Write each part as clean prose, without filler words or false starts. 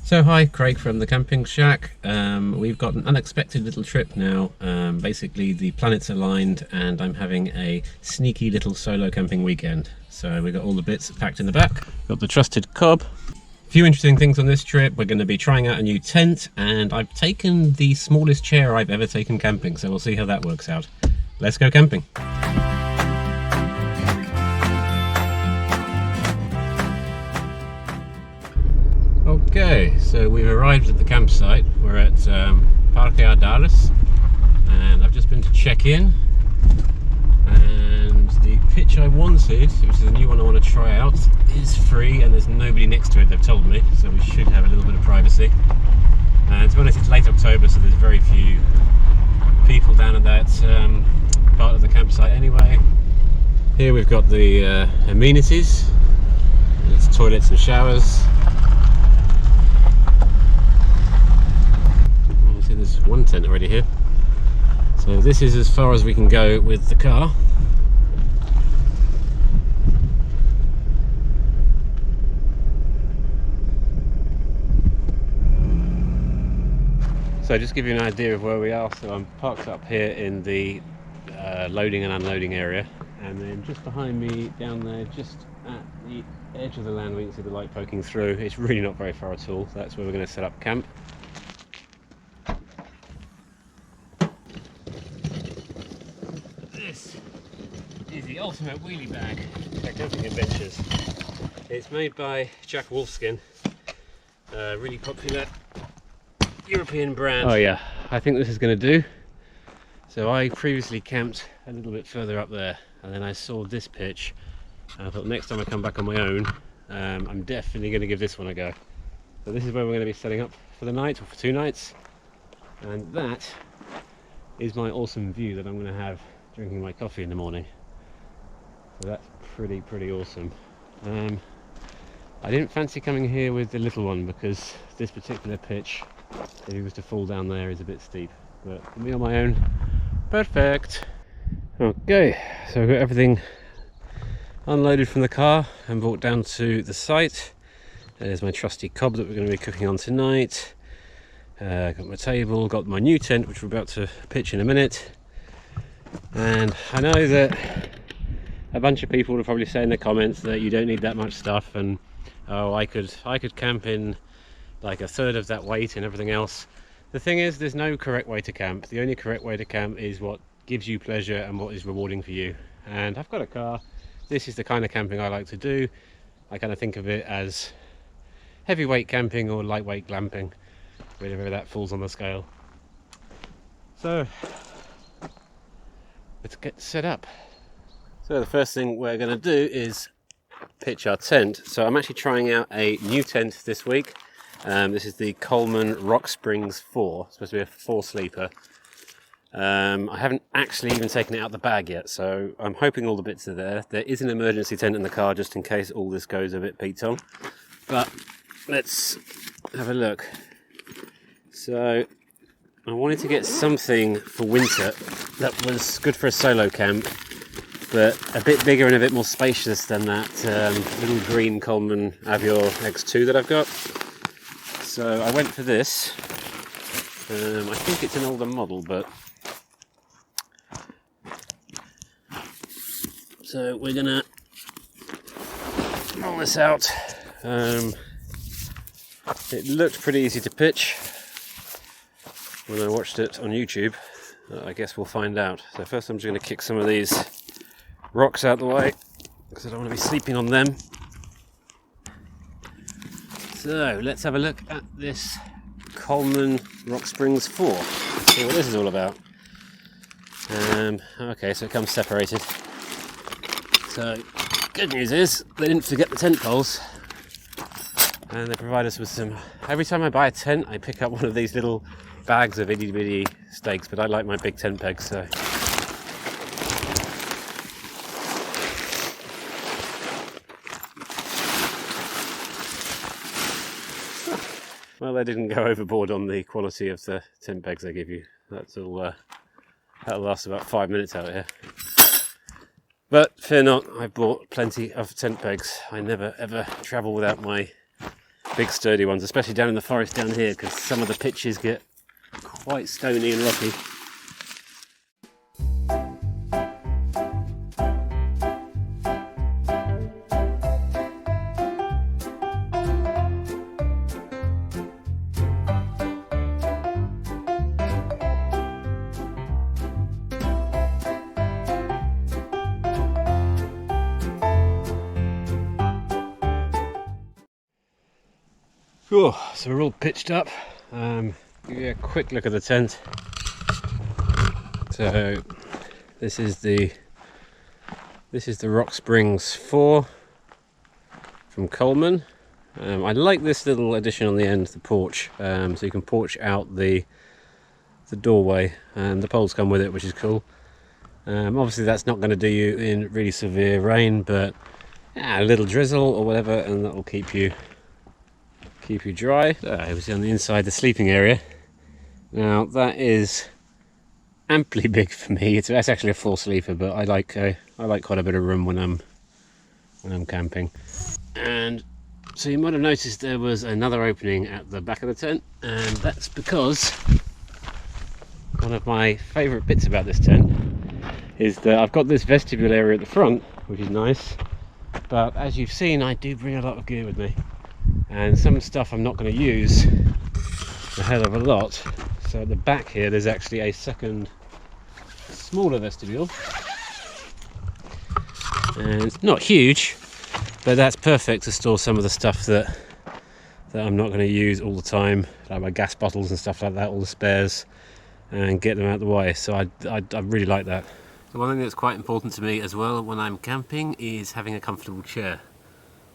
So hi, Craig from the Camping Shack. We've got an unexpected little trip now. Basically the planets aligned and I'm having a sneaky little solo camping weekend. So we've got all the bits packed in the back. Got the trusted Cobb. A few interesting things on this trip. We're going to be trying out a new tent and I've taken the smallest chair I've ever taken camping, so we'll see how that works out. Let's go camping. Okay, so we've arrived at the campsite. We're at Parque Ardalis and I've just been to check in, and the pitch I wanted, which is a new one I want to try out, is free and there's nobody next to it, they've told me, so we should have a little bit of privacy. And to be honest, it's late October, so there's very few people down at that part of the campsite anyway. Here we've got the amenities. There's toilets and showers. There's one tent already here, so this is as far as we can go with the car. So just to give you an idea of where we are, so I'm parked up here in the loading and unloading area, and then just behind me down there, just at the edge of the land, we can see the light poking through. It's really not very far at all. That's where we're going to set up camp. This is the ultimate wheelie bag for camping adventures. It's made by Jack Wolfskin, a really popular European brand. Oh yeah, I think this is going to do. So I previously camped a little bit further up there, and then I saw this pitch, and I thought next time I come back on my own, I'm definitely going to give this one a go. So this is where we're going to be setting up for the night, or for 2 nights, and that is my awesome view that I'm going to have drinking my coffee in the morning. So that's pretty awesome. I didn't fancy coming here with the little one because this particular pitch, if he was to fall down there, is a bit steep, but for me on my own, perfect. Okay, so I've got everything unloaded from the car and brought down to the site. There's my trusty Cobb that we're going to be cooking on tonight. Got my table, got my new tent which we're about to pitch in a minute. And I know that a bunch of people will probably say in the comments that you don't need that much stuff, and oh, I could camp in like a third of that weight and everything else. The thing is, there's no correct way to camp. The only correct way to camp is what gives you pleasure and what is rewarding for you. And I've got a car. This is the kind of camping I like to do. I kind of think of it as heavyweight camping or lightweight glamping, wherever that falls on the scale. So let's get set up. So the first thing we're going to do is pitch our tent. So I'm actually trying out a new tent this week. This is the Coleman Rock Springs 4. It's supposed to be a 4-sleeper. I haven't actually even taken it out the bag yet, so I'm hoping all the bits are there. There is an emergency tent in the car just in case all this goes a bit peaked on. But let's have a look. So I wanted to get something for winter that was good for a solo camp, but a bit bigger and a bit more spacious than that little green Coleman Avior X2 that I've got. So I went for this. I think it's an older model, but so we're gonna roll this out. It looked pretty easy to pitch when I watched it on YouTube. I guess we'll find out. So first I'm just going to kick some of these rocks out the way because I don't want to be sleeping on them. So let's have a look at this Coleman Rock Springs 4. See what this is all about. Okay, so it comes separated. So good news is they didn't forget the tent poles, and they provide us with some. Every time I buy a tent, I pick up one of these little bags of itty bitty stakes, but I like my big tent pegs, so. Well, they didn't go overboard on the quality of the tent pegs they give you. That'll last about 5 minutes out here. But fear not, I bought plenty of tent pegs. I never ever travel without my big sturdy ones, especially down in the forest down here, because some of the pitches get quite stony and rocky. Oh, so we're all pitched up. Give you a quick look at the tent. So this is the Rock Springs 4 from Coleman. I like this little addition on the end, the porch, so you can porch out the doorway, and the poles come with it, which is cool. Obviously that's not going to do you in really severe rain, but a little drizzle or whatever, and that will keep you dry. It was on the inside, the sleeping area. Now that is amply big for me. That's actually a full sleeper, but I like quite a bit of room when I'm camping. And so you might have noticed there was another opening at the back of the tent, and that's because one of my favourite bits about this tent is that I've got this vestibule area at the front, which is nice, but as you've seen, I do bring a lot of gear with me, and some stuff I'm not going to use a hell of a lot. So at the back here there's actually a second smaller vestibule, and it's not huge, but that's perfect to store some of the stuff that I'm not going to use all the time, like my gas bottles and stuff like that, all the spares, and get them out of the way. So I really like that. So one thing that's quite important to me as well when I'm camping is having a comfortable chair,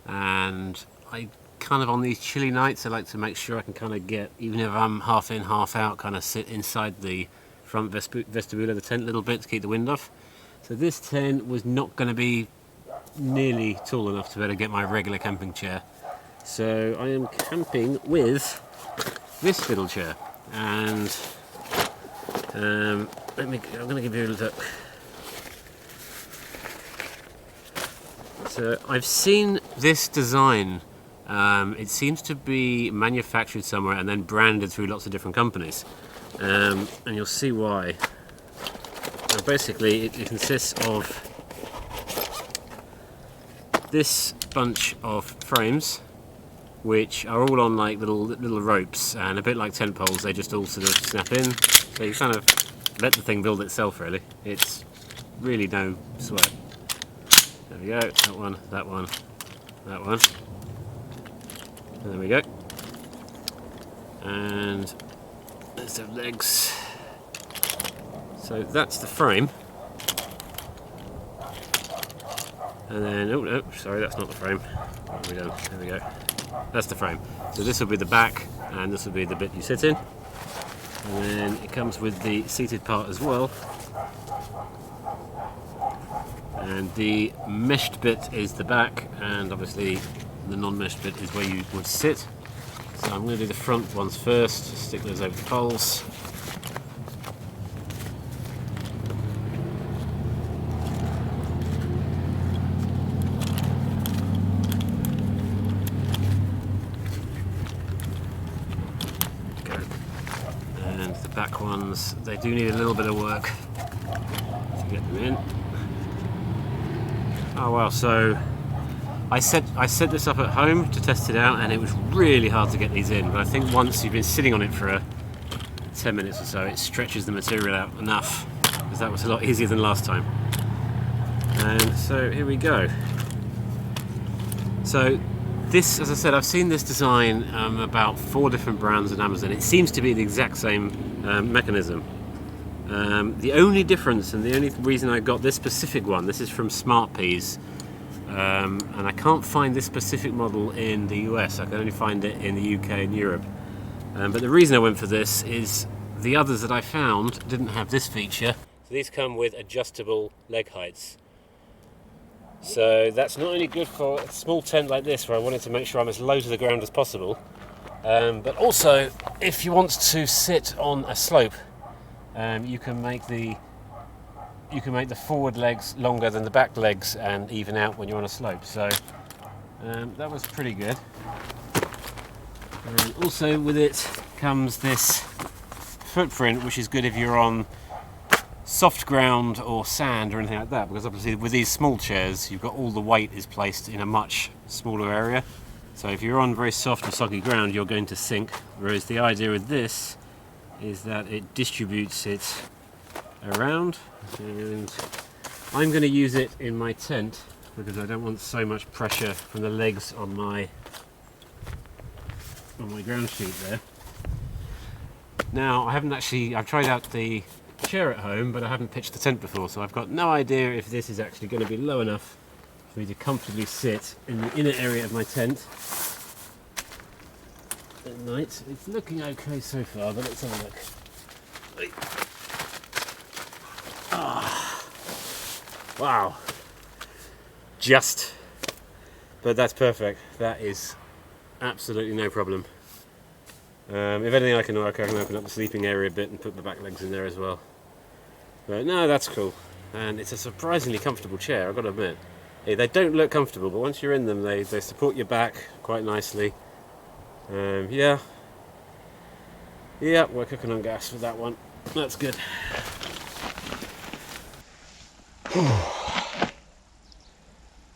and I kind of, on these chilly nights, I like to make sure I can kind of get, even if I'm half in half out, kind of sit inside the front vestibule of the tent a little bit to keep the wind off. So this tent was not going to be nearly tall enough to be able to get my regular camping chair, so I am camping with this little chair. And I'm going to give you a look. So I've seen this design. It seems to be manufactured somewhere and then branded through lots of different companies, and you'll see why. And basically it consists of this bunch of frames, which are all on like little ropes, and a bit like tent poles, they just all sort of snap in, so you kind of let the thing build itself really. It's really no sweat. There we go, that one, that one, that one. There we go. And there's the legs. So that's the frame. And then, oh no, sorry, that's not the frame. What have we done? There we go. That's the frame. So this will be the back, and this will be the bit you sit in. And then it comes with the seated part as well. And the meshed bit is the back, and obviously the non-meshed bit is where you would sit. So I'm going to do the front ones first, just stick those over the poles. Go. And the back ones, they do need a little bit of work to get them in. Oh well, so I set this up at home to test it out, and it was really hard to get these in, but I think once you've been sitting on it for 10 minutes or so, it stretches the material out enough, because that was a lot easier than last time. And so here we go. So this, as I said, I've seen this design about 4 different brands on Amazon. It seems to be the exact same mechanism. The only difference, and the only reason I got this specific one, this is from Smartpeas, and I can't find this specific model in the US. I can only find it in the UK and Europe. But the reason I went for this is the others that I found didn't have this feature. So these come with adjustable leg heights. So that's not only good for a small tent like this, where I wanted to make sure I'm as low to the ground as possible, but also if you want to sit on a slope, you can make the forward legs longer than the back legs and even out when you're on a slope. So that was pretty good. And also with it comes this footprint, which is good if you're on soft ground or sand or anything like that, because obviously with these small chairs you've got all the weight is placed in a much smaller area. So if you're on very soft or soggy ground, you're going to sink, whereas the idea with this is that it distributes it around. And I'm going to use it in my tent because I don't want so much pressure from the legs on my ground sheet there. Now I've tried out the chair at home, but I haven't pitched the tent before, so I've got no idea if this is actually going to be low enough for me to comfortably sit in the inner area of my tent at night. It's looking okay so far, but let's have a look. Ah, wow, but that's perfect. That is absolutely no problem. If anything, I can open up the sleeping area a bit and put my back legs in there as well. But no, that's cool, and it's a surprisingly comfortable chair, I've got to admit. They don't look comfortable, but once you're in them, they support your back quite nicely. Yeah, we're cooking on gas with that one. That's good.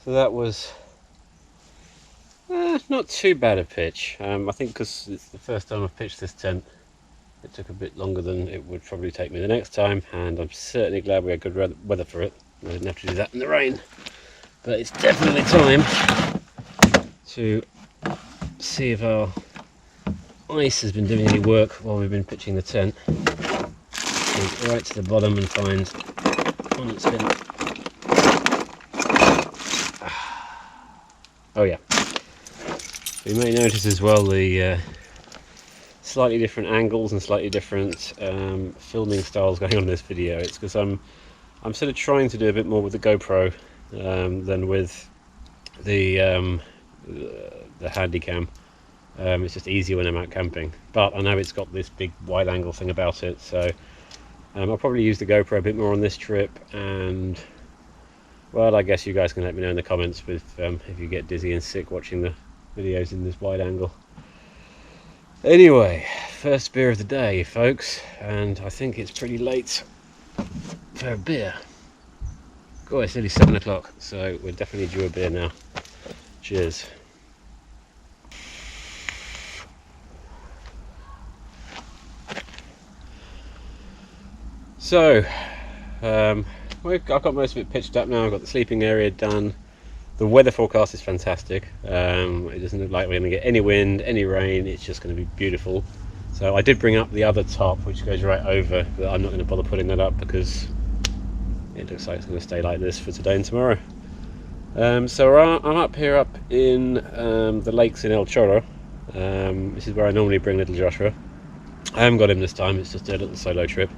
So that was not too bad a pitch. I think because it's the first time I've pitched this tent, it took a bit longer than it would probably take me the next time, and I'm certainly glad we had good weather for it. I didn't have to do that in the rain. But it's definitely time to see if our ice has been doing any work while we've been pitching the tent. Go right to the bottom and find one that's been... Oh yeah. You may notice as well the slightly different angles and slightly different filming styles going on in this video. It's because I'm sort of trying to do a bit more with the GoPro than with the Handycam. It's just easier when I'm out camping, but I know it's got this big wide angle thing about it, so I'll probably use the GoPro a bit more on this trip. And well, I guess you guys can let me know in the comments if you get dizzy and sick watching the videos in this wide angle. Anyway, first beer of the day, folks, and I think it's pretty late for a beer. God, it's nearly 7 o'clock, so we're definitely due a beer now. Cheers. So, I've got most of it pitched up now. I've got the sleeping area done. The weather forecast is fantastic. It doesn't look like we're going to get any wind, any rain. It's just going to be beautiful. So I did bring up the other top, which goes right over, but I'm not going to bother putting that up because it looks like it's going to stay like this for today and tomorrow. So I'm up here up in the lakes in El Chorro. This is where I normally bring little Joshua. I haven't got him this time, it's just a little solo trip.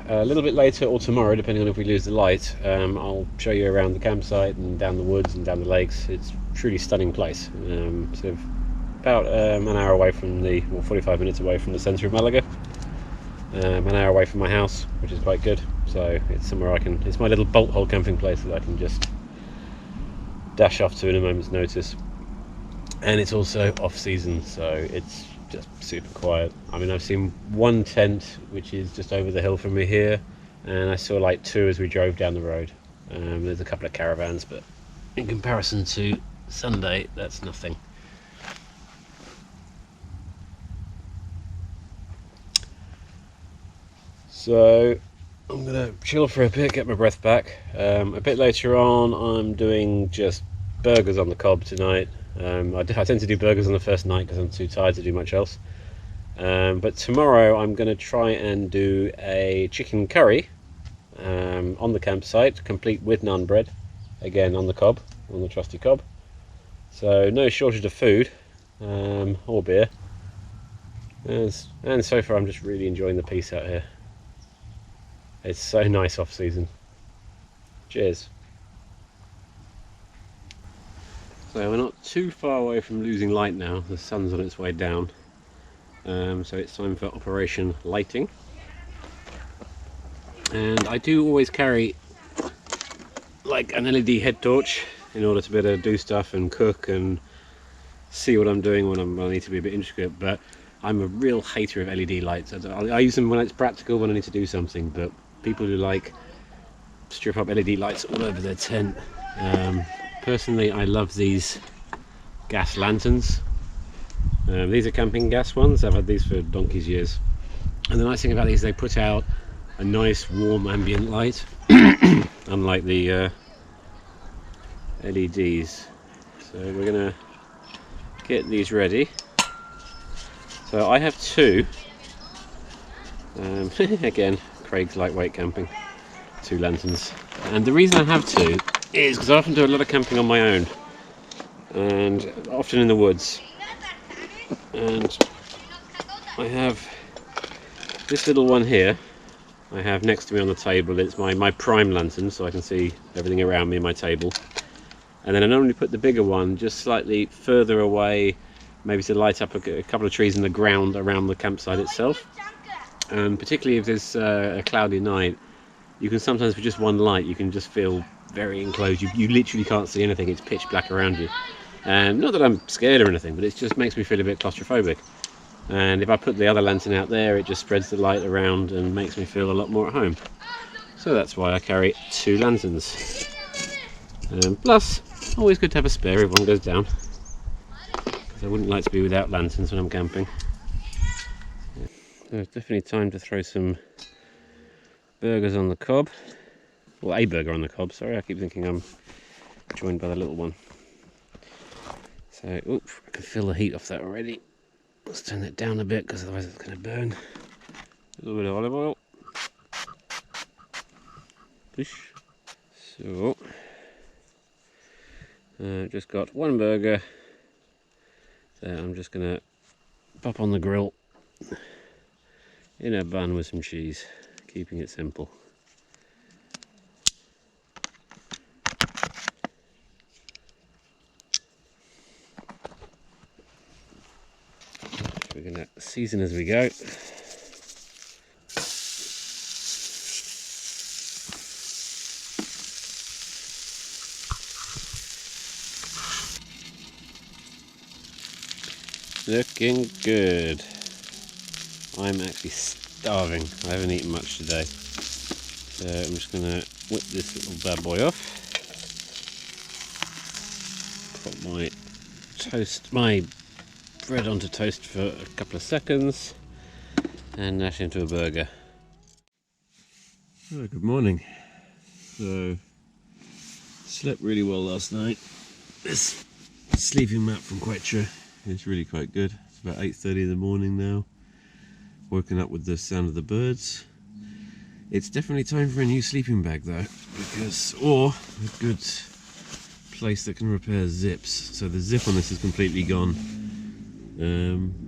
A little bit later or tomorrow, depending on if we lose the light, I'll show you around the campsite and down the woods and down the lakes. It's a truly stunning place. So about an hour away from 45 minutes away from the centre of Malaga. An hour away from my house, which is quite good. So it's somewhere it's my little bolt hole camping place that I can just dash off to in a moment's notice. And it's also off season, so it's just super quiet. I mean, I've seen one tent which is just over the hill from me here, and I saw like two as we drove down the road. There's a couple of caravans, but in comparison to Sunday, that's nothing. So I'm gonna chill for a bit, get my breath back. A bit later on, I'm doing just burgers on the Cobb tonight. I tend to do burgers on the first night because I'm too tired to do much else. But tomorrow I'm going to try and do a chicken curry on the campsite, complete with naan bread, again on the Cobb, on the trusty Cobb. So no shortage of food or beer. And so far I'm just really enjoying the peace out here. It's so nice off season. Cheers. So we're not too far away from losing light now. The sun's on its way down. So it's time for Operation Lighting. And I do always carry like an LED head torch in order to be able to do stuff and cook and see what I'm doing when I need to be a bit intricate, but I'm a real hater of LED lights. I use them when it's practical, when I need to do something, but people who like strip up LED lights all over their tent. Personally, I love these gas lanterns. These are camping gas ones. I've had these for donkey's years. And the nice thing about these, they put out a nice warm ambient light, unlike the LEDs. So we're gonna get these ready. So I have two. Again, Craig's lightweight camping. 2 lanterns. And the reason I have 2 is because I often do a lot of camping on my own, and often in the woods. And I have this little one here. I have next to me on the table. It's my prime lantern, so I can see everything around me in my table. And then I normally put the bigger one just slightly further away, maybe to light up a couple of trees in the ground around the campsite itself. And particularly if there's a cloudy night, you can sometimes, with just one light, you can just feel very enclosed. You literally can't see anything. It's pitch black around you. And not that I'm scared or anything, but it just makes me feel a bit claustrophobic. And if I put the other lantern out there, it just spreads the light around and makes me feel a lot more at home. So that's why I carry 2 lanterns. Plus, always good to have a spare if one goes down, because I wouldn't like to be without lanterns when I'm camping. So it's definitely time to throw some burgers on the cob. Well, a burger on the cob, sorry, I keep thinking I'm joined by the little one. So, oop, I can feel the heat off that already. Let's turn that down a bit, because otherwise it's going to burn. A little bit of olive oil. Push. So, just got 1 burger. So I'm just going to pop on the grill in a bun with some cheese, keeping it simple. We're going to season as we go. Looking good. I'm actually starving. I haven't eaten much today. So I'm just going to whip this little bad boy off. Put my bread onto toast for a couple of seconds and dash into a burger. Oh, good morning. So, slept really well last night. This sleeping mat from Quechua is really quite good. It's about 8:30 in the morning now. Woken up with the sound of the birds. It's definitely time for a new sleeping bag though, or a good place that can repair zips. So the zip on this is completely gone.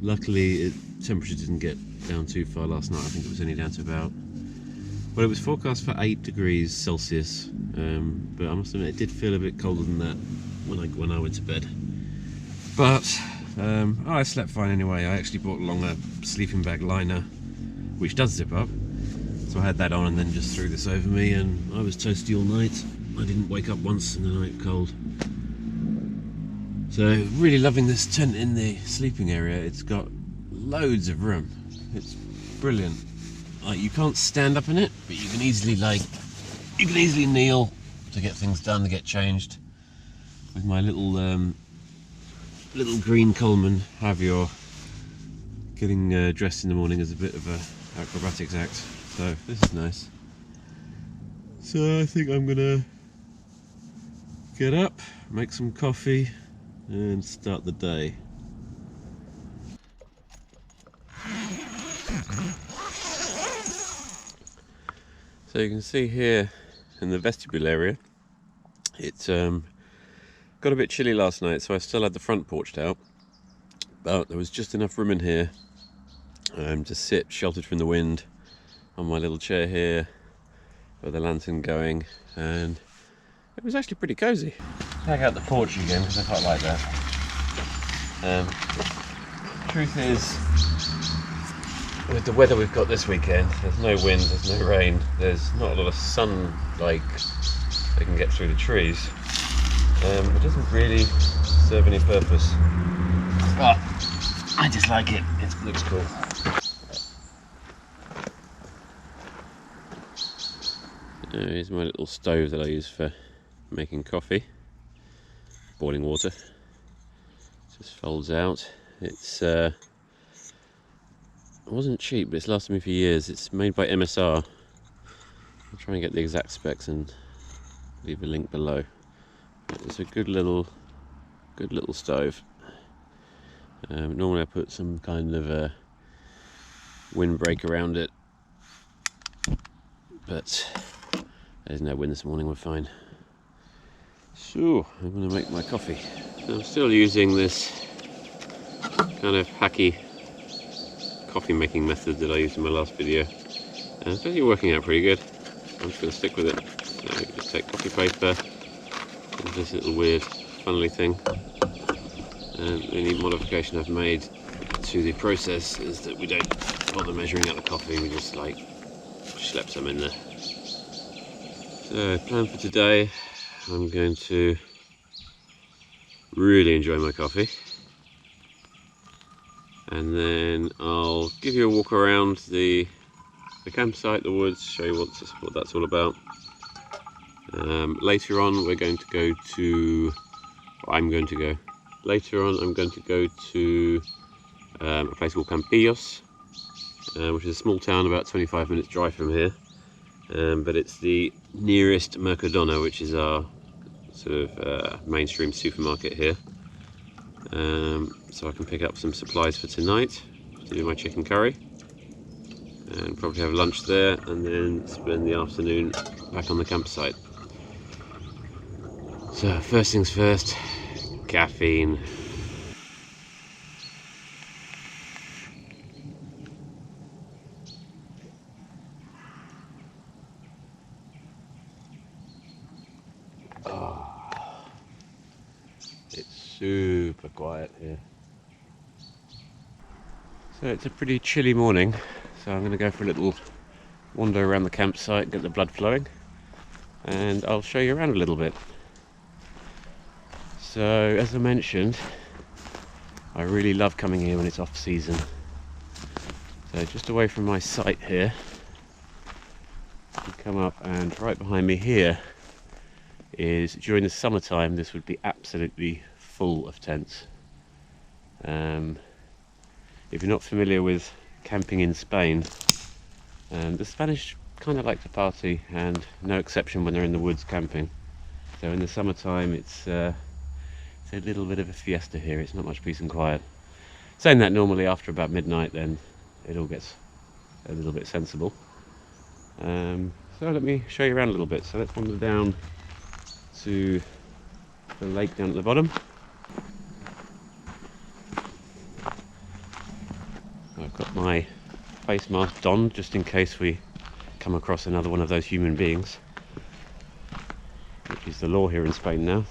Luckily, temperature didn't get down too far last night. I think it was only down to about, well, it was forecast for 8 degrees Celsius, but I must admit it did feel a bit colder than that when I went to bed. But I slept fine anyway. I actually brought along a sleeping bag liner, which does zip up. So I had that on and then just threw this over me, and I was toasty all night. I didn't wake up once in the night cold. So really loving this tent in the sleeping area. It's got loads of room. It's brilliant. Like, you can't stand up in it, but you can easily kneel to get things done, to get changed. With my little green Coleman, have your getting dressed in the morning is a bit of a acrobatics act. So this is nice. So I think I'm gonna get up, make some coffee, and start the day. So you can see here in the vestibule area, it's got a bit chilly last night, so I still had the front porched out, but there was just enough room in here to sit sheltered from the wind on my little chair here with the lantern going, and it was actually pretty cozy. Check out the porch again, because I quite like that. Truth is, with the weather we've got this weekend, there's no wind, there's no rain, there's not a lot of sun like they can get through the trees. It doesn't really serve any purpose. But I just like it. It looks cool. Here's my little stove that I use for making coffee. Boiling water. Just folds out. It wasn't cheap, but it's lasted me for years. It's made by MSR. I'll try and get the exact specs and leave a link below. It's a good little stove. Normally I put some kind of a windbreak around it, but there's no wind this morning, we're fine. So I'm going to make my coffee. So I'm still using this kind of hacky coffee making method that I used in my last video, and it's actually working out pretty good. I'm just going to stick with it. So you just take coffee paper and this little weird funnely thing, and the only modification I've made to the process is that we don't bother measuring out the coffee, we just like schlep some in there. So plan for today, I'm going to really enjoy my coffee, and then I'll give you a walk around the campsite, the woods, show you what that's all about. Later on we're going to go to, later on I'm going to go to a place called Campillos, which is a small town about 25 minutes drive from here, but it's the nearest Mercadona, which is our sort of mainstream supermarket here. So I can pick up some supplies for tonight to do my chicken curry, and probably have lunch there, and then spend the afternoon back on the campsite. So first things first, caffeine. It's super quiet here. So it's a pretty chilly morning, so I'm going to go for a little wander around the campsite, get the blood flowing, and I'll show you around a little bit. So as I mentioned, I really love coming here when it's off season. So just away from my site here, you come up, and right behind me here is, during the summertime, this would be absolutely full of tents. If you're not familiar with camping in Spain, the Spanish kind of like to party, and no exception when they're in the woods camping. So in the summertime it's a little bit of a fiesta here. It's not much peace and quiet. Saying that, normally after about midnight then it all gets a little bit sensible. So let me show you around a little bit. So let's wander down to the lake down at the bottom. I've got my face mask donned just in case we come across another one of those human beings, which is the law here in Spain now.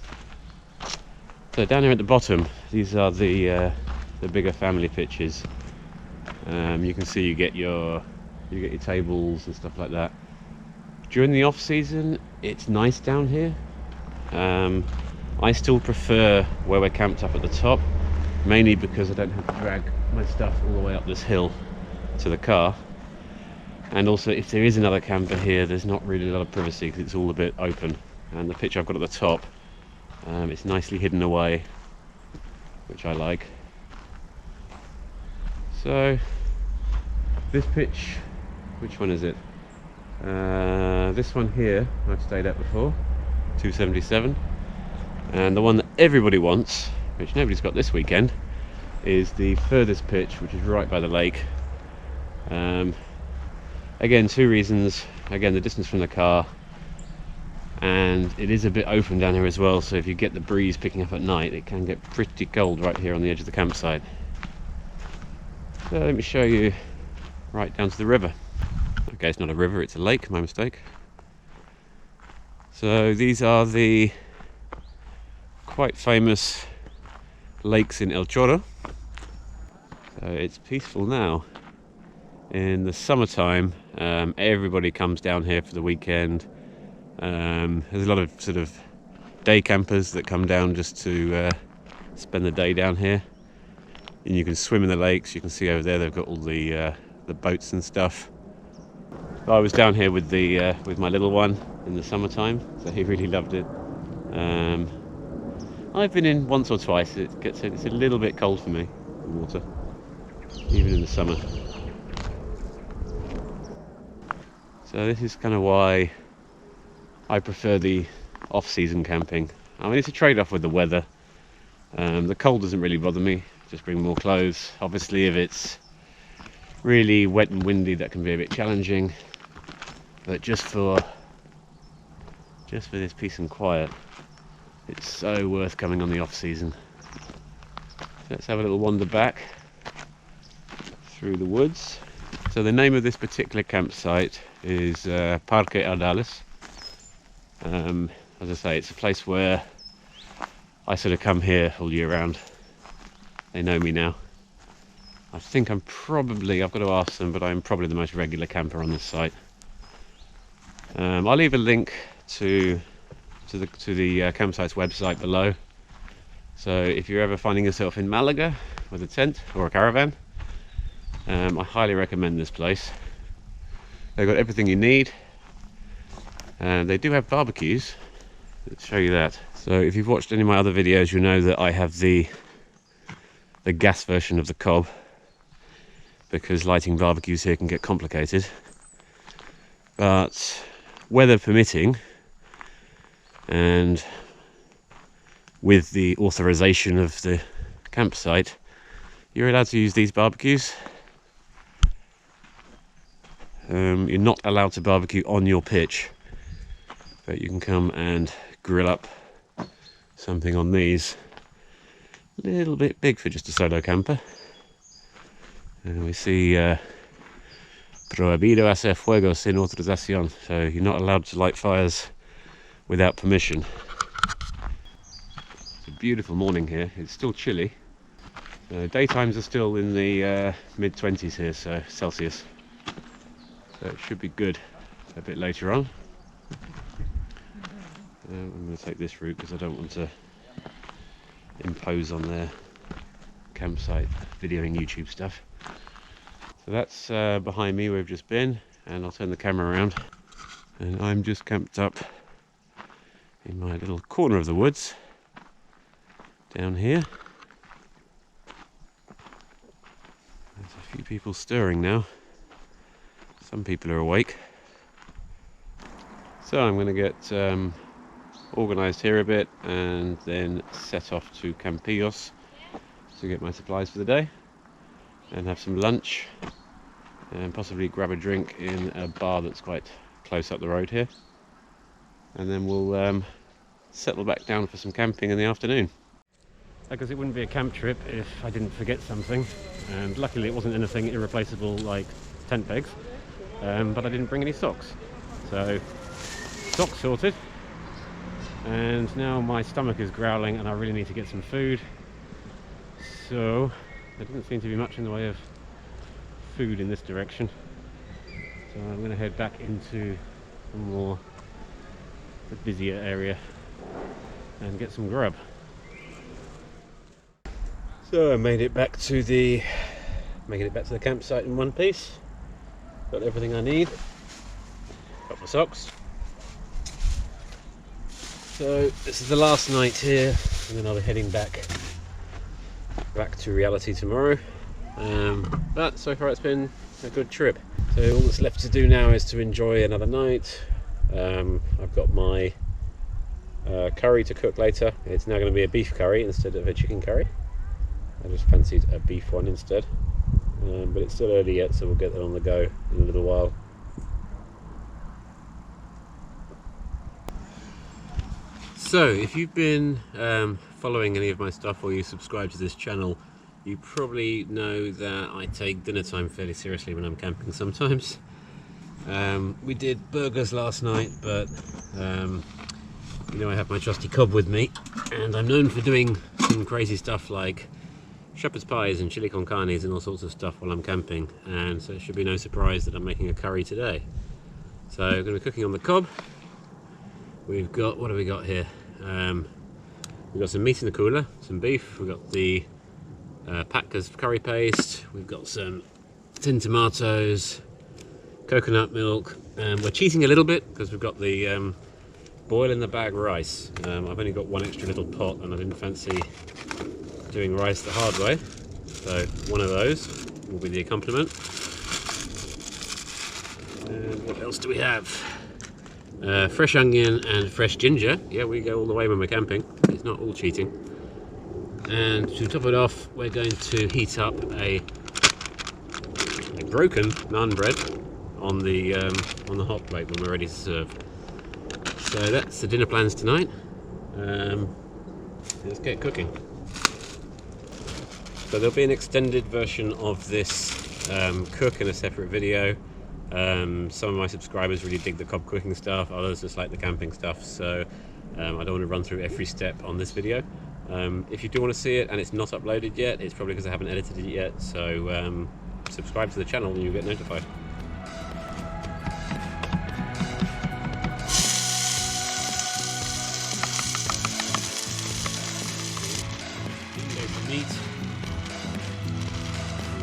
So down here at the bottom, these are the bigger family pitches. You can see you get your tables and stuff like that. During the off season, it's nice down here. I still prefer where we're camped up at the top, mainly because I don't have to drag my stuff all the way up this hill to the car, and also if there is another camper here, there's not really a lot of privacy because it's all a bit open. And the pitch I've got at the top, it's nicely hidden away, which I like. So this pitch, which one is it? This one here I've stayed at before, 277, and the one that everybody wants, which nobody's got this weekend, is the furthest pitch, which is right by the lake. Again, two reasons. Again, the distance from the car, and it is a bit open down here as well, so if you get the breeze picking up at night, it can get pretty cold right here on the edge of the campsite. So let me show you right down to the river. Okay, it's not a river, it's a lake, my mistake. So these are the quite famous lakes in El Chorro. So it's peaceful now. In the summertime, everybody comes down here for the weekend. There's a lot of sort of day campers that come down just to spend the day down here. And you can swim in the lakes. You can see over there they've got all the boats and stuff. I was down here with my little one in the summertime, so he really loved it. I've been in once or twice. It's a little bit cold for me, the water, even in the summer. So this is kind of why I prefer the off-season camping. I mean, it's a trade-off with the weather. The cold doesn't really bother me. Just bring more clothes. Obviously, if it's really wet and windy, that can be a bit challenging. But just for this peace and quiet, it's so worth coming on the off-season. So let's have a little wander back through the woods. So the name of this particular campsite is Parque Ardales. As I say, it's a place where I sort of come here all year round. They know me now. I think I've got to ask them, but I'm probably the most regular camper on this site. I'll leave a link to the campsite's website below. So if you're ever finding yourself in Malaga with a tent or a caravan, I highly recommend this place. They've got everything you need. They do have barbecues. Let's show you that. So if you've watched any of my other videos, you know that I have the gas version of the Cobb, because lighting barbecues here can get complicated. But weather permitting, and with the authorization of the campsite, you're allowed to use these barbecues. You're not allowed to barbecue on your pitch, but you can come and grill up something on these. A little bit big for just a solo camper. And we see prohibido hacer fuego sin autorización, so you're not allowed to light fires without permission. It's a beautiful morning here. It's still chilly. Daytimes are still in the mid-20s here, so Celsius. So it should be good a bit later on. I'm going to take this route because I don't want to impose on their campsite videoing YouTube stuff. So that's behind me where we've just been, and I'll turn the camera around, and I'm just camped up in my little corner of the woods down here. There's a few people stirring now. Some people are awake. So I'm going to get organised here a bit and then set off to Campillos to get my supplies for the day and have some lunch and possibly grab a drink in a bar that's quite close up the road here, and then we'll settle back down for some camping in the afternoon. Because it wouldn't be a camp trip if I didn't forget something, and luckily it wasn't anything irreplaceable like tent pegs, but I didn't bring any socks, so socks sorted. And now my stomach is growling and I really need to get some food, so there doesn't seem to be much in the way of food in this direction, so I'm going to head back into the busier area and get some grub. So I made it back to the campsite in one piece. Got everything I need. Got my socks. So this is the last night here, and then I'll be heading back to reality tomorrow. But so far it's been a good trip. So all that's left to do now is to enjoy another night. I've got my curry to cook later. It's now going to be a beef curry instead of a chicken curry. I just fancied a beef one instead. But it's still early yet, so we'll get that on the go in a little while. So if you've been following any of my stuff, or you subscribe to this channel, you probably know that I take dinner time fairly seriously when I'm camping sometimes. We did burgers last night, but you know, I have my trusty Cobb with me, and I'm known for doing some crazy stuff like shepherd's pies and chili con carnes and all sorts of stuff while I'm camping, and so it should be no surprise that I'm making a curry today. So I'm going to be cooking on the Cobb. We've got, what have we got here? We've got some meat in the cooler, some beef. We've got the Patka's curry paste. We've got some tin tomatoes, coconut milk. We're cheating a little bit because we've got the boil in the bag rice. I've only got one extra little pot and I didn't fancy doing rice the hard way. So one of those will be the accompaniment. And what else do we have? Fresh onion and fresh ginger. Yeah, we go all the way when we're camping. It's not all cheating. And to top it off, we're going to heat up a broken naan bread on the hot plate when we're ready to serve. So that's the dinner plans tonight. Let's get cooking. So there'll be an extended version of this cook in a separate video. Some of my subscribers really dig the Cobb cooking stuff, others just like the camping stuff, so I don't want to run through every step on this video. If you do want to see it and it's not uploaded yet, it's probably because I haven't edited it yet, so subscribe to the channel and you'll get notified. Meat.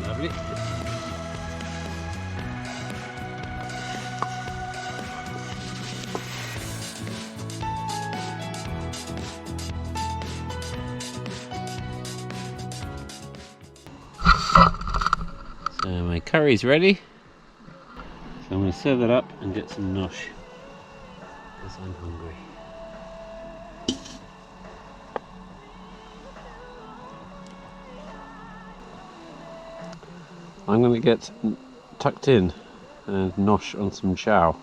Lovely. So my curry's ready. So I'm going to serve that up and get some nosh, because I'm hungry. I'm going to get tucked in and nosh on some chow.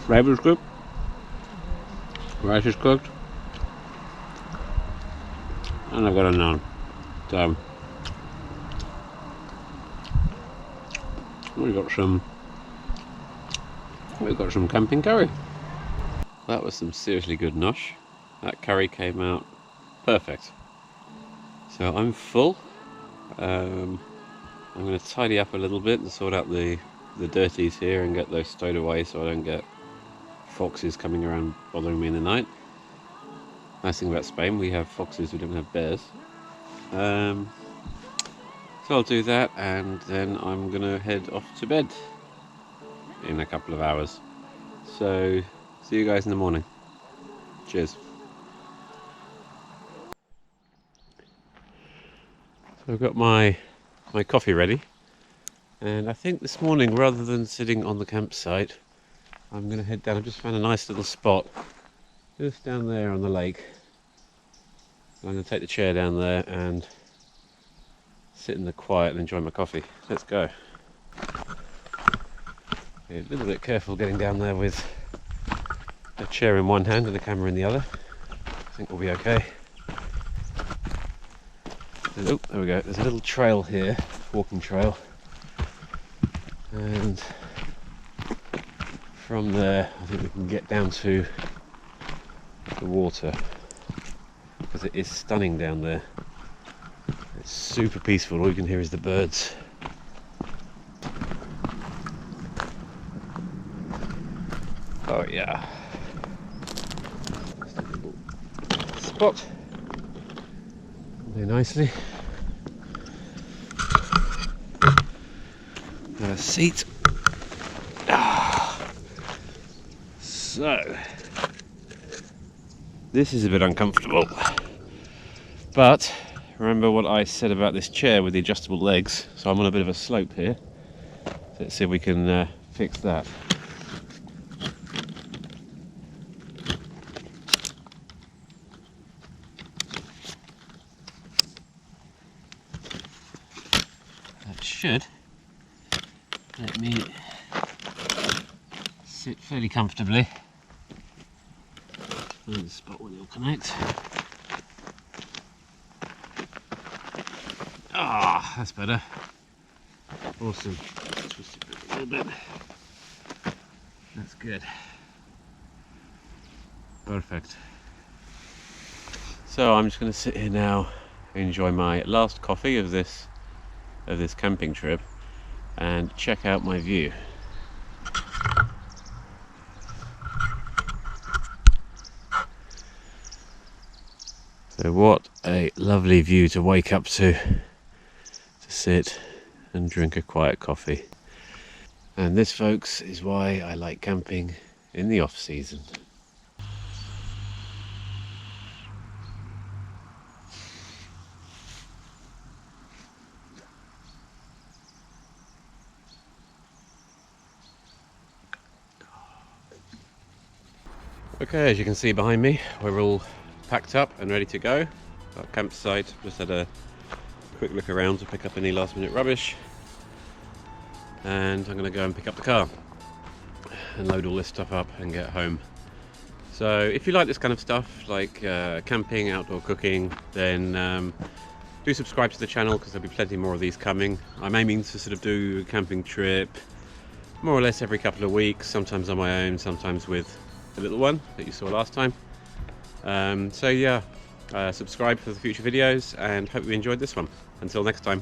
Flavor's good. Rice is cooked. And I've got a naan. So we've got some camping curry. That was some seriously good nosh. That curry came out perfect. So I'm full. I'm going to tidy up a little bit and sort out the dirties here and get those stowed away so I don't get foxes coming around bothering me in the night. Nice thing about Spain, we have foxes, we don't have bears. So I'll do that and then I'm going to head off to bed in a couple of hours. So see you guys in the morning. Cheers. So I've got my coffee ready, and I think this morning, rather than sitting on the campsite, I'm going to head down. I've just found a nice little spot just down there on the lake. I'm going to take the chair down there and sit in the quiet and enjoy my coffee. Let's go. Be a little bit careful getting down there with a chair in one hand and the camera in the other. I think we'll be okay. Oh, there we go. There's a little trail here, walking trail, and from there I think we can get down to the water, because it is stunning down there. It's super peaceful. All you can hear is the birds. Oh yeah. Just a little spot. Very nicely. Got a seat. So this is a bit uncomfortable, but remember what I said about this chair with the adjustable legs, so I'm on a bit of a slope here. So let's see if we can fix that. That should let me sit fairly comfortably. Find the spot where it'll connect. Ah, that's better. Awesome. Twist it back a little bit. That's good. Perfect. So I'm just going to sit here now, enjoy my last coffee of this camping trip, and check out my view. So what a lovely view to wake up to sit and drink a quiet coffee. And this, folks, is why I like camping in the off season. Okay, as you can see behind me, we're all packed up and ready to go. Our campsite, just had a quick look around to pick up any last minute rubbish. And I'm going to go and pick up the car and load all this stuff up and get home. So if you like this kind of stuff, like camping, outdoor cooking, then do subscribe to the channel because there'll be plenty more of these coming. I'm aiming to sort of do a camping trip more or less every couple of weeks, sometimes on my own, sometimes with the little one that you saw last time. So yeah, subscribe for the future videos and hope you enjoyed this one. Until next time.